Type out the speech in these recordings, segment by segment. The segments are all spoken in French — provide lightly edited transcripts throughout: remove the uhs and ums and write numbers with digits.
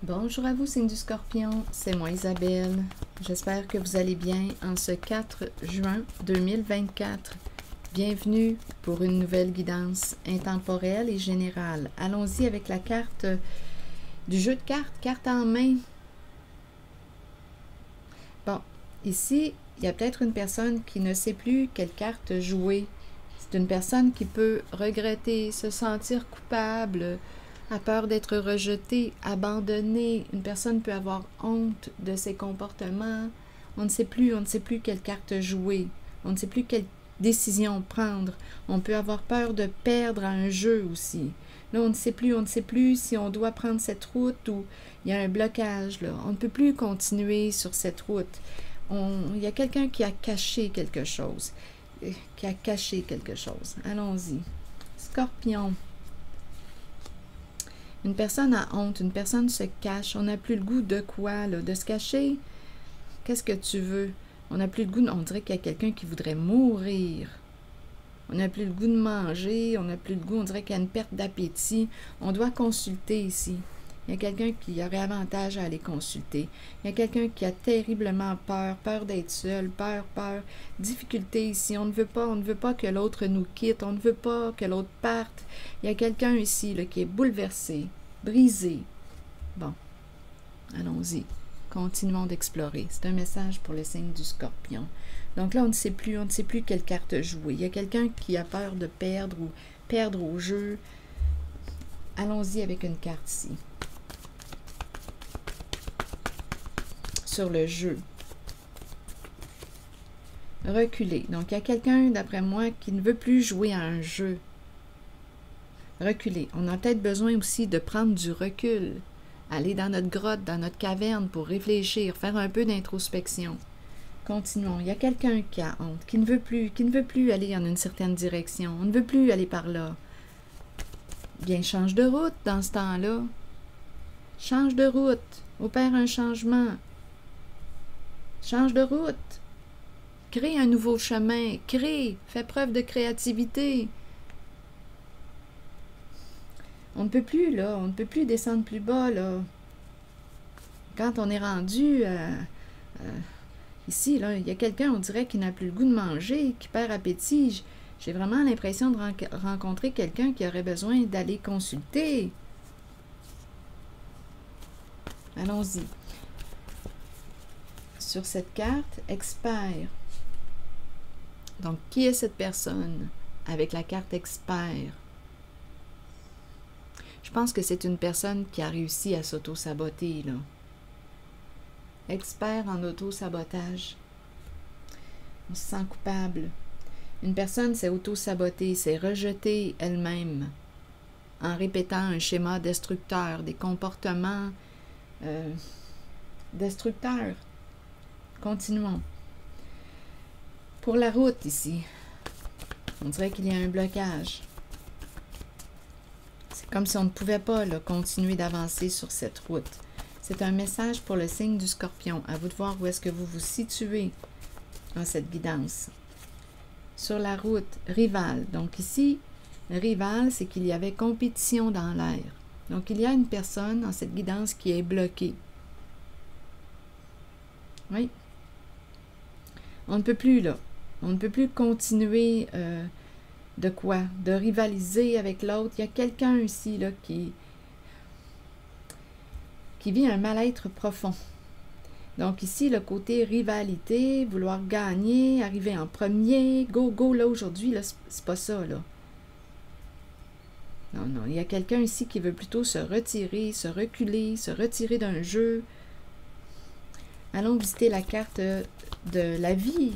Bonjour à vous, signe du Scorpion, c'est moi Isabelle. J'espère que vous allez bien en ce 4 juin 2024. Bienvenue pour une nouvelle guidance intemporelle et générale. Allons-y avec la carte du jeu de cartes, carte en main. Bon, ici, il y a peut-être une personne qui ne sait plus quelle carte jouer. C'est une personne qui peut regretter, se sentir coupable, a peur d'être rejetée, abandonnée. Une personne peut avoir honte de ses comportements. On ne sait plus quelle carte jouer. On ne sait plus quelle décision prendre. On peut avoir peur de perdre à un jeu aussi. Là, on ne sait plus si on doit prendre cette route ou il y a un blocage. Là. On ne peut plus continuer sur cette route. Il y a quelqu'un qui a caché quelque chose. Allons-y. Scorpion. Une personne a honte, une personne se cache. On n'a plus le goût de quoi, là? De se cacher? Qu'est-ce que tu veux? On n'a plus le goût, on dirait qu'il y a quelqu'un qui voudrait mourir. On n'a plus le goût de manger, on n'a plus le goût, on dirait qu'il y a une perte d'appétit. On doit consulter ici. Il y a quelqu'un qui aurait avantage à aller consulter. Il y a quelqu'un qui a terriblement peur d'être seul, peur, difficulté ici. On ne veut pas que l'autre nous quitte, on ne veut pas que l'autre parte. Il y a quelqu'un ici là, qui est bouleversé, brisé. Bon, allons-y. Continuons d'explorer. C'est un message pour le signe du Scorpion. Donc là, on ne sait plus quelle carte jouer. Il y a quelqu'un qui a peur de perdre ou perdre au jeu. Allons-y avec une carte ici. Sur le jeu. Reculer. Donc, il y a quelqu'un, d'après moi, qui ne veut plus jouer à un jeu. Reculer. On a peut-être besoin aussi de prendre du recul. Aller dans notre grotte, dans notre caverne pour réfléchir, faire un peu d'introspection. Continuons. Il y a quelqu'un qui a honte, qui ne veut plus aller en une certaine direction. On ne veut plus aller par là. Bien, change de route dans ce temps-là. Change de route. Opère un changement. Change de route. Crée un nouveau chemin. Fais preuve de créativité. On ne peut plus, là. On ne peut plus descendre plus bas, là. Quand on est rendu ici, là, il y a quelqu'un, on dirait, qui n'a plus le goût de manger, qui perd appétit. J'ai vraiment l'impression de rencontrer quelqu'un qui aurait besoin d'aller consulter. Allons-y. Sur cette carte, expert. Donc, qui est cette personne avec la carte expert? Je pense que c'est une personne qui a réussi à s'auto-saboter, là. Expert en auto-sabotage. On se sent coupable. Une personne s'est auto-sabotée, s'est rejetée elle-même en répétant un schéma destructeur, des comportements destructeurs. Continuons. Pour la route ici, on dirait qu'il y a un blocage. C'est comme si on ne pouvait pas là, continuer d'avancer sur cette route. C'est un message pour le signe du Scorpion. À vous de voir où est-ce que vous vous situez dans cette guidance. Sur la route, rival. Donc ici, rival, c'est qu'il y avait compétition dans l'air. Donc il y a une personne dans cette guidance qui est bloquée. Oui. On ne peut plus, là. On ne peut plus continuer de quoi? De rivaliser avec l'autre. Il y a quelqu'un ici, là, qui vit un mal-être profond. Donc ici, le côté rivalité, vouloir gagner, arriver en premier, go, là, aujourd'hui, là, c'est pas ça, là. Non, il y a quelqu'un ici qui veut plutôt se retirer, se reculer, se retirer d'un jeu. Allons visiter la carte de la vie,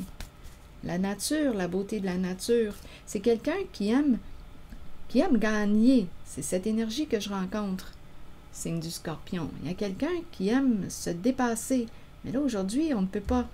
la nature, la beauté de la nature. C'est quelqu'un qui aime gagner. C'est cette énergie que je rencontre. Signe du Scorpion. Il y a quelqu'un qui aime se dépasser. Mais là, aujourd'hui, on ne peut pas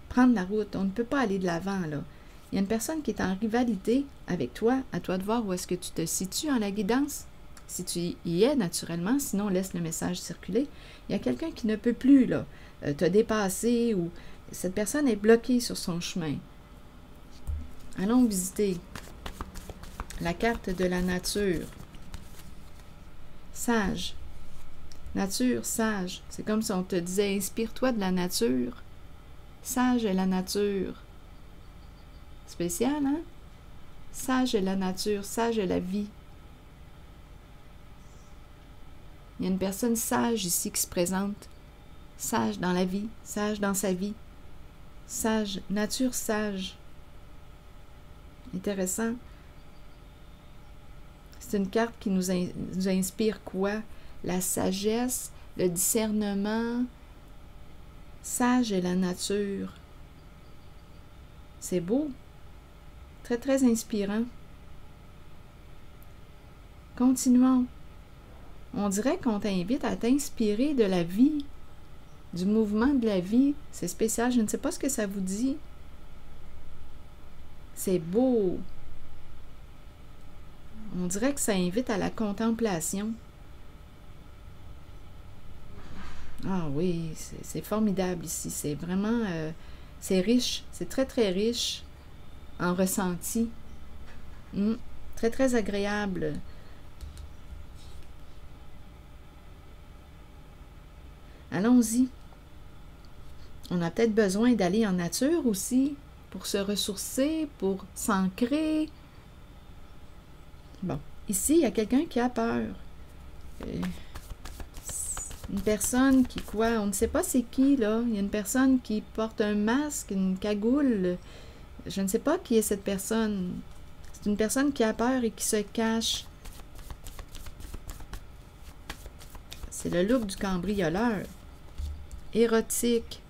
prendre la route. On ne peut pas aller de l'avant, là. Il y a une personne qui est en rivalité avec toi. À toi de voir où est-ce que tu te situes en la guidance. Si tu y es, naturellement. Sinon, laisse le message circuler. Il y a quelqu'un qui ne peut plus, là, te dépasser ou cette personne est bloquée sur son chemin. Allons visiter la carte de la nature. Sage. Nature, sage. C'est comme si on te disait, inspire-toi de la nature. Sage est la nature. Spécial, hein? Sage est la nature, sage est la vie. Il y a une personne sage ici qui se présente. Sage dans la vie, sage dans sa vie. Sage, nature sage. Intéressant. C'est une carte qui nous inspire quoi? La sagesse, le discernement. Sage est la nature. C'est beau. Très, très inspirant. Continuons. On dirait qu'on t'invite à t'inspirer de la vie, du mouvement de la vie. C'est spécial. Je ne sais pas ce que ça vous dit. C'est beau. On dirait que ça invite à la contemplation. Ah oui, c'est formidable ici. C'est vraiment... c'est riche. C'est très, très riche en ressenti. Très, très agréable. Allons-y. On a peut-être besoin d'aller en nature aussi pour se ressourcer, pour s'ancrer. Bon, ici, il y a quelqu'un qui a peur. Une personne qui, quoi, on ne sait pas c'est qui, là. Il y a une personne qui porte un masque, une cagoule. Je ne sais pas qui est cette personne. C'est une personne qui a peur et qui se cache. C'est le look du cambrioleur. Érotique.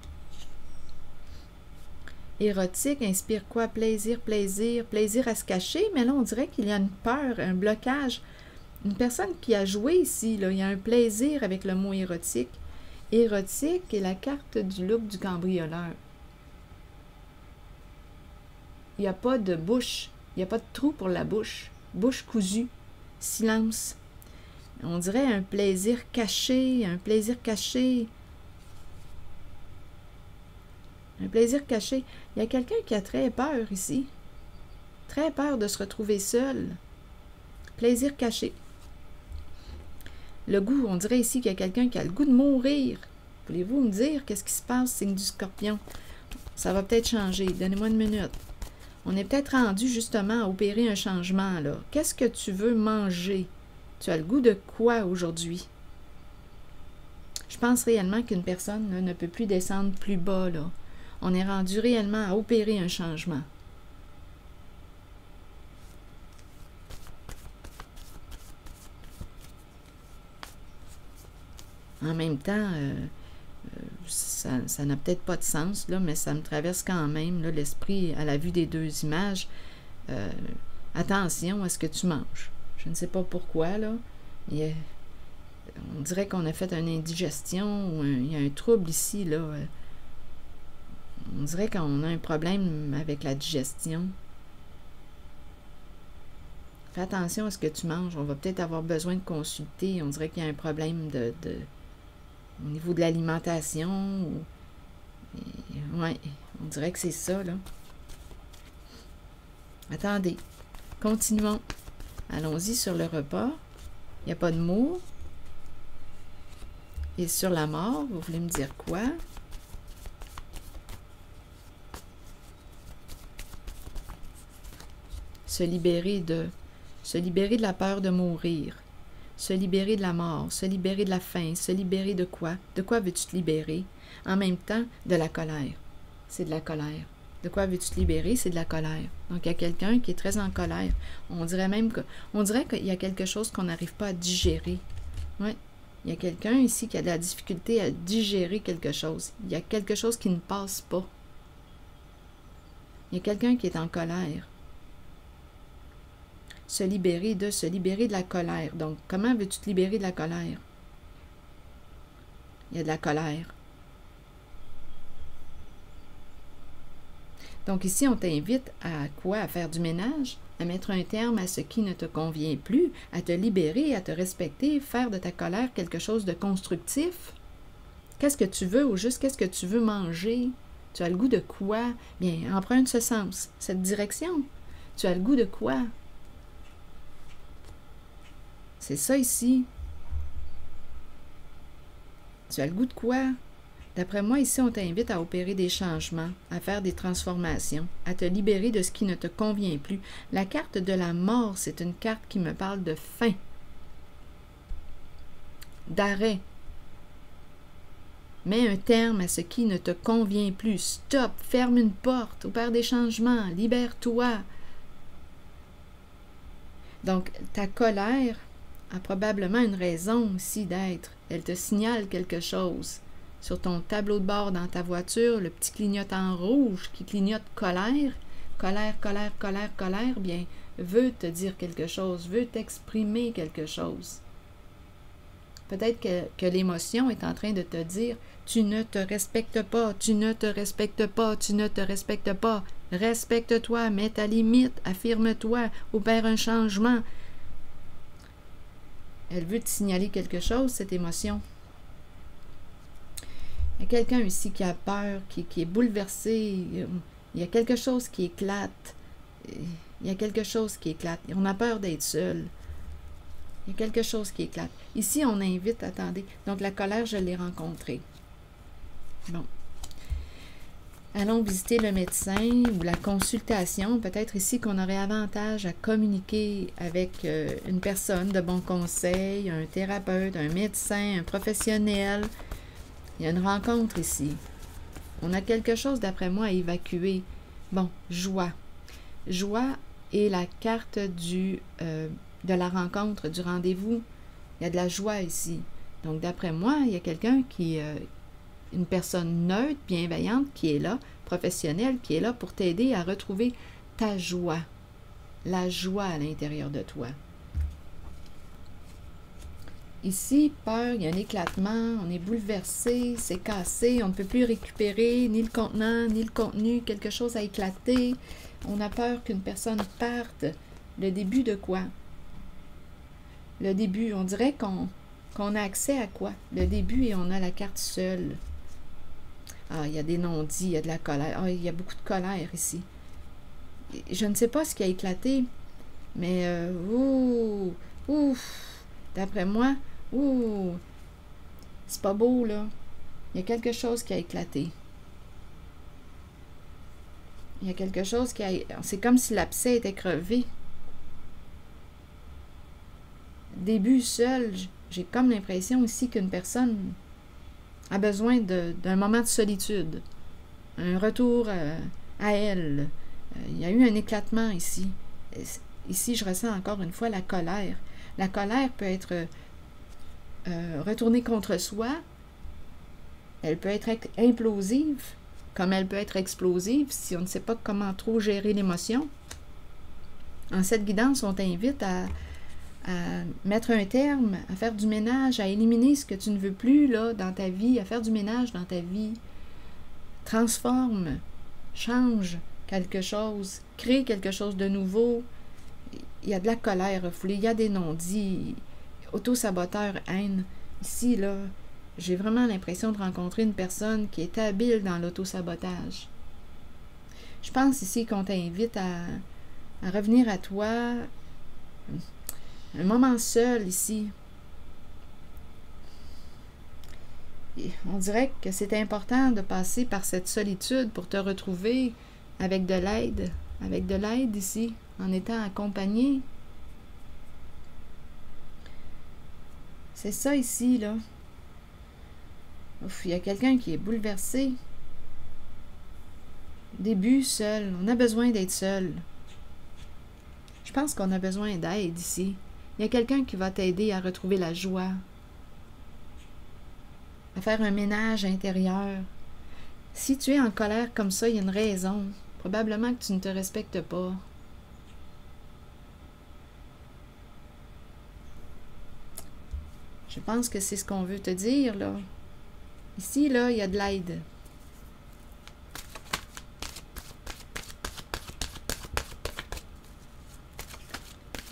Érotique inspire quoi? Plaisir, plaisir, plaisir à se cacher, mais là, on dirait qu'il y a une peur, un blocage. Une personne qui a joué ici, là, il y a un plaisir avec le mot érotique. Érotique est la carte du look du cambrioleur. Il n'y a pas de bouche, il n'y a pas de trou pour la bouche. Bouche cousue, silence. On dirait un plaisir caché, un plaisir caché. Un plaisir caché. Il y a quelqu'un qui a très peur ici. Très peur de se retrouver seul. Plaisir caché. Le goût, on dirait ici qu'il y a quelqu'un qui a le goût de mourir. Voulez-vous me dire qu'est-ce qui se passe, signe du Scorpion? Ça va peut-être changer. Donnez-moi une minute. On est peut-être rendu justement à opérer un changement, là. Qu'est-ce que tu veux manger? Tu as le goût de quoi aujourd'hui? Je pense réellement qu'une personne là, ne peut plus descendre plus bas, là. On est rendu réellement à opérer un changement. En même temps, ça n'a peut-être pas de sens, là, mais ça me traverse quand même l'esprit à la vue des deux images. Attention à ce que tu manges. Je ne sais pas pourquoi, là. On dirait qu'on a fait une indigestion ou il y a un trouble ici, là. On dirait qu'on a un problème avec la digestion. Fais attention à ce que tu manges. On va peut-être avoir besoin de consulter. On dirait qu'il y a un problème au niveau de l'alimentation. Oui, on dirait que c'est ça, là. Attendez. Continuons. Allons-y sur le repas. Il n'y a pas de mots. Et sur la mort, vous voulez me dire quoi? Se libérer de la peur de mourir, se libérer de la mort, se libérer de la faim, se libérer de quoi? De quoi veux-tu te libérer? En même temps, de la colère. C'est de la colère. De quoi veux-tu te libérer? C'est de la colère. Donc, il y a quelqu'un qui est très en colère. On dirait qu'il y a quelque chose qu'on n'arrive pas à digérer. Oui. Il y a quelqu'un ici qui a de la difficulté à digérer quelque chose. Il y a quelque chose qui ne passe pas. Il y a quelqu'un qui est en colère. Se libérer de la colère. Donc, comment veux-tu te libérer de la colère? Il y a de la colère. Donc, ici, on t'invite à quoi? À faire du ménage, à mettre un terme à ce qui ne te convient plus, à te libérer, à te respecter, faire de ta colère quelque chose de constructif. Qu'est-ce que tu veux au juste? Qu'est-ce que tu veux manger? Tu as le goût de quoi? Bien, emprunte ce sens, cette direction. Tu as le goût de quoi? C'est ça ici. Tu as le goût de quoi? D'après moi, ici, on t'invite à opérer des changements, à faire des transformations, à te libérer de ce qui ne te convient plus. La carte de la mort, c'est une carte qui me parle de fin, d'arrêt. Mets un terme à ce qui ne te convient plus. Stop, ferme une porte, opère des changements, libère-toi. Donc, ta colère a probablement une raison aussi d'être. Elle te signale quelque chose. Sur ton tableau de bord dans ta voiture, le petit clignotant rouge qui clignote colère, colère, colère, colère, colère, bien, veut te dire quelque chose, veut t'exprimer quelque chose. Peut-être que l'émotion est en train de te dire « Tu ne te respectes pas, tu ne te respectes pas, tu ne te respectes pas. Respecte-toi, mets ta limite, affirme-toi, opère un changement. » Elle veut te signaler quelque chose, cette émotion. Il y a quelqu'un ici qui a peur, qui est bouleversé. Il y a quelque chose qui éclate. Il y a quelque chose qui éclate. On a peur d'être seul. Il y a quelque chose qui éclate. Ici, on invite, attendez. Donc, la colère, je l'ai rencontrée. Bon. Allons visiter le médecin ou la consultation. Peut-être ici qu'on aurait avantage à communiquer avec une personne de bon conseil, un thérapeute, un médecin, un professionnel. Il y a une rencontre ici. On a quelque chose, d'après moi, à évacuer. Bon, joie. Joie est la carte de la rencontre, du rendez-vous. Il y a de la joie ici. Donc, d'après moi, il y a quelqu'un qui... une personne neutre, bienveillante, qui est là, professionnelle, qui est là pour t'aider à retrouver ta joie. La joie à l'intérieur de toi. Ici, peur, il y a un éclatement, on est bouleversé, c'est cassé, on ne peut plus récupérer ni le contenant, ni le contenu, quelque chose a éclaté. On a peur qu'une personne parte. Le début de quoi? Le début, on dirait qu'on a accès à quoi? Le début et on a la carte seule. Ah, il y a des non-dits, il y a de la colère. Ah, il y a beaucoup de colère ici. Je ne sais pas ce qui a éclaté, mais d'après moi, c'est pas beau, là. Il y a quelque chose qui a éclaté. Il y a quelque chose qui a... C'est comme si l'abcès était crevé. Début seul, j'ai comme l'impression ici qu'une personne a besoin d'un moment de solitude. Un retour à elle. Il y a eu un éclatement ici. Ici, je ressens encore une fois la colère. La colère peut être retournée contre soi. Elle peut être implosive, comme elle peut être explosive si on ne sait pas comment trop gérer l'émotion. En cette guidance, on t'invite à mettre un terme, à faire du ménage, à éliminer ce que tu ne veux plus là, dans ta vie, à faire du ménage dans ta vie. Transforme, change quelque chose, crée quelque chose de nouveau. Il y a de la colère refoulée, il y a des non-dits, auto-saboteur, haine. Ici, là, j'ai vraiment l'impression de rencontrer une personne qui est habile dans l'auto-sabotage. Je pense ici qu'on t'invite à revenir à toi, un moment seul ici. Et on dirait que c'est important de passer par cette solitude pour te retrouver avec de l'aide ici, en étant accompagné. C'est ça ici, là. Ouf, il y a quelqu'un qui est bouleversé. Début seul. On a besoin d'être seul. Je pense qu'on a besoin d'aide ici. Il y a quelqu'un qui va t'aider à retrouver la joie, à faire un ménage intérieur. Si tu es en colère comme ça, il y a une raison. Probablement que tu ne te respectes pas. Je pense que c'est ce qu'on veut te dire, là. Ici, là, il y a de l'aide.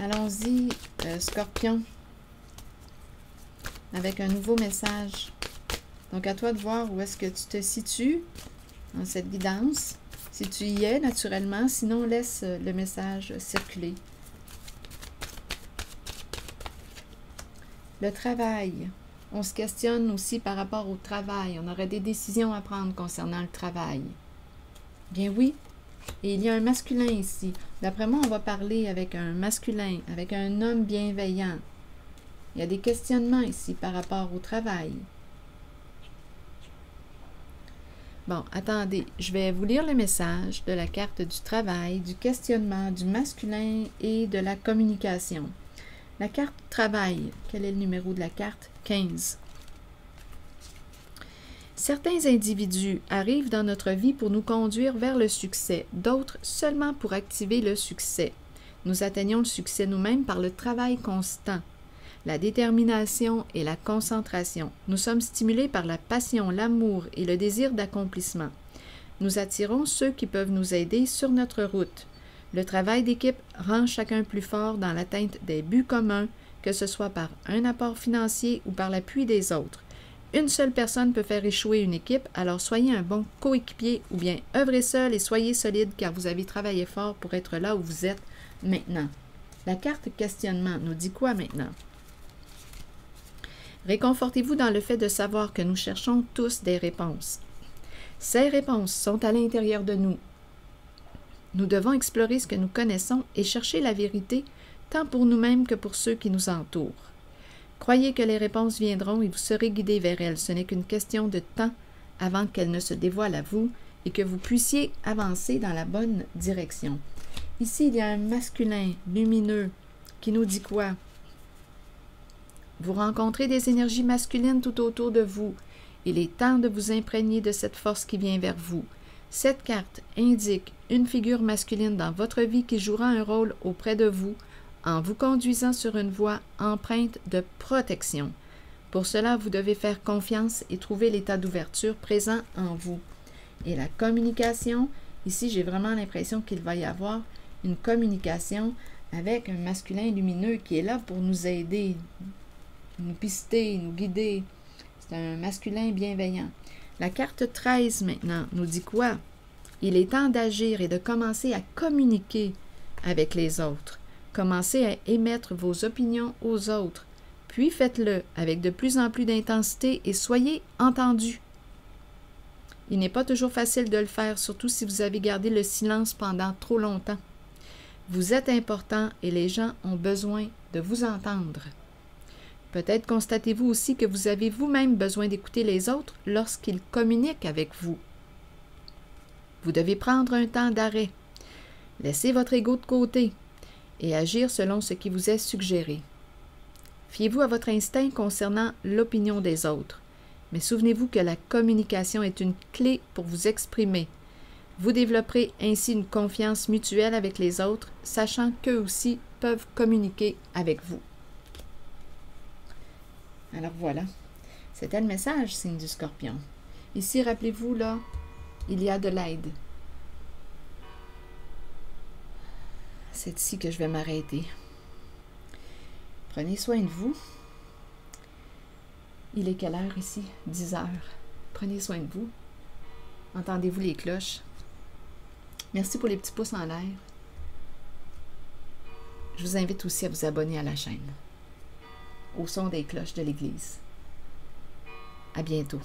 Allons-y, Scorpion, avec un nouveau message. Donc, à toi de voir où est-ce que tu te situes dans cette guidance. Si tu y es, naturellement. Sinon, laisse le message circuler. Le travail. on se questionne aussi par rapport au travail. On aurait des décisions à prendre concernant le travail. Bien oui, et il y a un masculin ici. D'après moi, on va parler avec un masculin, avec un homme bienveillant. Il y a des questionnements ici par rapport au travail. Bon, attendez, je vais vous lire le message de la carte du travail, du questionnement, du masculin et de la communication. La carte travail, quel est le numéro de la carte? 15. Certains individus arrivent dans notre vie pour nous conduire vers le succès, d'autres seulement pour activer le succès. Nous atteignons le succès nous-mêmes par le travail constant, la détermination et la concentration. Nous sommes stimulés par la passion, l'amour et le désir d'accomplissement. Nous attirons ceux qui peuvent nous aider sur notre route. Le travail d'équipe rend chacun plus fort dans l'atteinte des buts communs, que ce soit par un apport financier ou par l'appui des autres. Une seule personne peut faire échouer une équipe, alors soyez un bon coéquipier ou bien œuvrez seul et soyez solide car vous avez travaillé fort pour être là où vous êtes maintenant. La carte questionnement nous dit quoi maintenant? Réconfortez-vous dans le fait de savoir que nous cherchons tous des réponses. Ces réponses sont à l'intérieur de nous. Nous devons explorer ce que nous connaissons et chercher la vérité, tant pour nous-mêmes que pour ceux qui nous entourent. Croyez que les réponses viendront et vous serez guidés vers elles. Ce n'est qu'une question de temps avant qu'elles ne se dévoilent à vous et que vous puissiez avancer dans la bonne direction. Ici, il y a un masculin lumineux qui nous dit quoi? Vous rencontrez des énergies masculines tout autour de vous. Il est temps de vous imprégner de cette force qui vient vers vous. Cette carte indique une figure masculine dans votre vie qui jouera un rôle auprès de vous en vous conduisant sur une voie empreinte de protection. Pour cela, vous devez faire confiance et trouver l'état d'ouverture présent en vous. Et la communication, ici, j'ai vraiment l'impression qu'il va y avoir une communication avec un masculin lumineux qui est là pour nous aider, nous pister, nous guider. C'est un masculin bienveillant. La carte 13 maintenant nous dit quoi? Il est temps d'agir et de commencer à communiquer avec les autres. Commencez à émettre vos opinions aux autres, puis faites-le avec de plus en plus d'intensité et soyez entendus. Il n'est pas toujours facile de le faire, surtout si vous avez gardé le silence pendant trop longtemps. Vous êtes important et les gens ont besoin de vous entendre. Peut-être constatez-vous aussi que vous avez vous-même besoin d'écouter les autres lorsqu'ils communiquent avec vous. Vous devez prendre un temps d'arrêt. Laissez votre ego de côté et agir selon ce qui vous est suggéré. Fiez-vous à votre instinct concernant l'opinion des autres, mais souvenez-vous que la communication est une clé pour vous exprimer. Vous développerez ainsi une confiance mutuelle avec les autres, sachant qu'eux aussi peuvent communiquer avec vous. Alors voilà, c'était le message, signe du Scorpion. Ici, rappelez-vous, là, il y a de l'aide. C'est ici que je vais m'arrêter. Prenez soin de vous. Il est quelle heure ici? 10 heures. Prenez soin de vous. Entendez-vous les cloches? Merci pour les petits pouces en l'air. Je vous invite aussi à vous abonner à la chaîne, au son des cloches de l'Église. À bientôt.